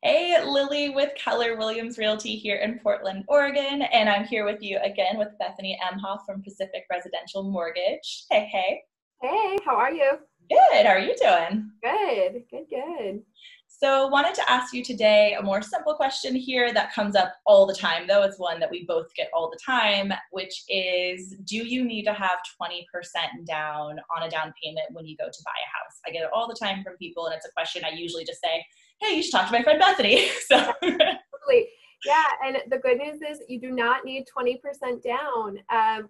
Hey, Lily with Keller Williams Realty here in Portland, Oregon, and I'm here with you again with Bethany Imhoff from Pacific Residential Mortgage. Hey, hey. Hey, how are you? Good. How are you doing? Good, good, good. So, wanted to ask you today a more simple question here that comes up all the time, though it's one that we both get all the time, which is, do you need to have 20% down on a down payment when you go to buy a house? I get it all the time from people, and it's a question I usually just say, hey, you should talk to my friend Bethany. So, Totally. Yeah, and the good news is you do not need 20% down,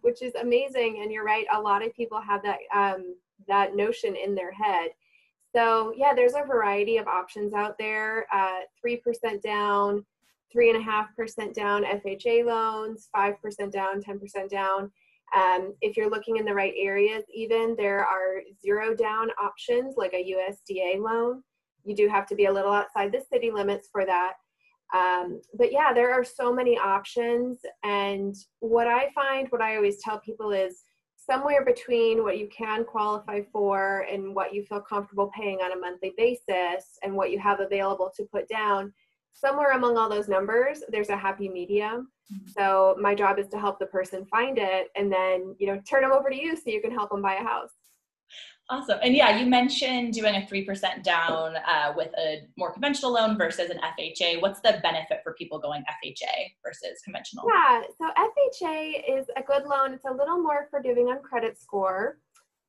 which is amazing. And you're right, a lot of people have that notion in their head. So yeah, there's a variety of options out there. 3% down, 3.5% down FHA loans, 5% down, 10% down. If you're looking in the right areas, even there are zero down options like a USDA loan. You do have to be a little outside the city limits for that. But yeah, there are so many options. And what I find, what I always tell people is somewhere between what you can qualify for and what you feel comfortable paying on a monthly basis and what you have available to put down, somewhere among all those numbers, there's a happy medium. So my job is to help the person find it and then, turn them over to you so you can help them buy a house. awesome. And yeah, you mentioned doing a 3% down with a more conventional loan versus an FHA. What's the benefit for people going FHA versus conventional? Yeah, so FHA is a good loan. It's a little more forgiving on credit score.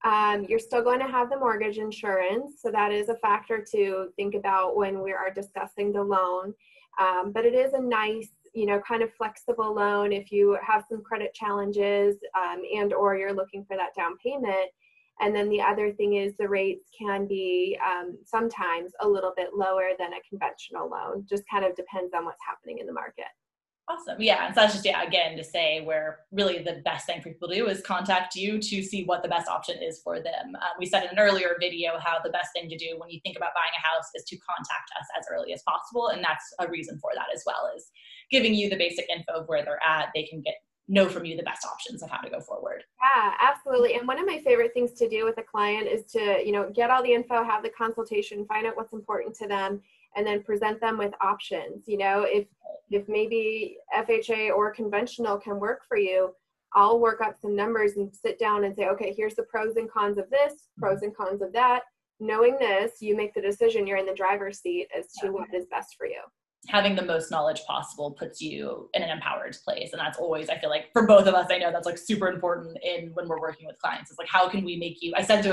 You're still going to have the mortgage insurance, so that is a factor to think about when we are discussing the loan. But it is a nice, kind of flexible loan if you have some credit challenges and or you're looking for that down payment. And then the other thing is the rates can be sometimes a little bit lower than a conventional loan. Just kind of depends on what's happening in the market. Awesome. Yeah. And so that's just, again, to say where really the best thing for people to do is contact you to see what the best option is for them. We said in an earlier video how the best thing to do when you think about buying a house is to contact us as early as possible. And that's a reason for that as well, is giving you the basic info of where they're at. They can know from you the best options of how to go forward. Yeah, absolutely. And one of my favorite things to do with a client is to, get all the info, have the consultation, find out what's important to them, and then present them with options. If maybe FHA or conventional can work for you, I'll work up some numbers and sit down and say, okay, here's the pros and cons of this, pros and cons of that. Knowing this, you make the decision. You're in the driver's seat as to what is best for you. Having the most knowledge possible puts you in an empowered place. And that's always, I feel like for both of us, I know that's like super important when we're working with clients. It's like, how can we make you, I said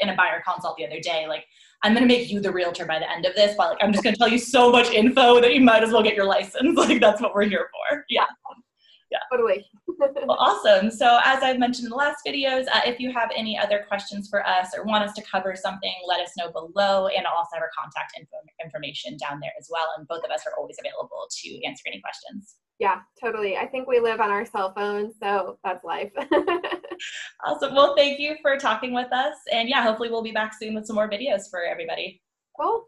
in a buyer consult the other day, like, I'm going to make you the realtor by the end of this, but like, I'm just going to tell you so much info that you might as well get your license. Like, that's what we're here for. Yeah. Yeah. Totally. Well, awesome. So as I've mentioned in the last videos, if you have any other questions for us or want us to cover something, let us know below. And I'll also have our contact information down there as well. And both of us are always available to answer any questions. Yeah, totally. I think we live on our cell phones, so that's life. Awesome. Well, thank you for talking with us. And yeah, hopefully we'll be back soon with some more videos for everybody. Cool.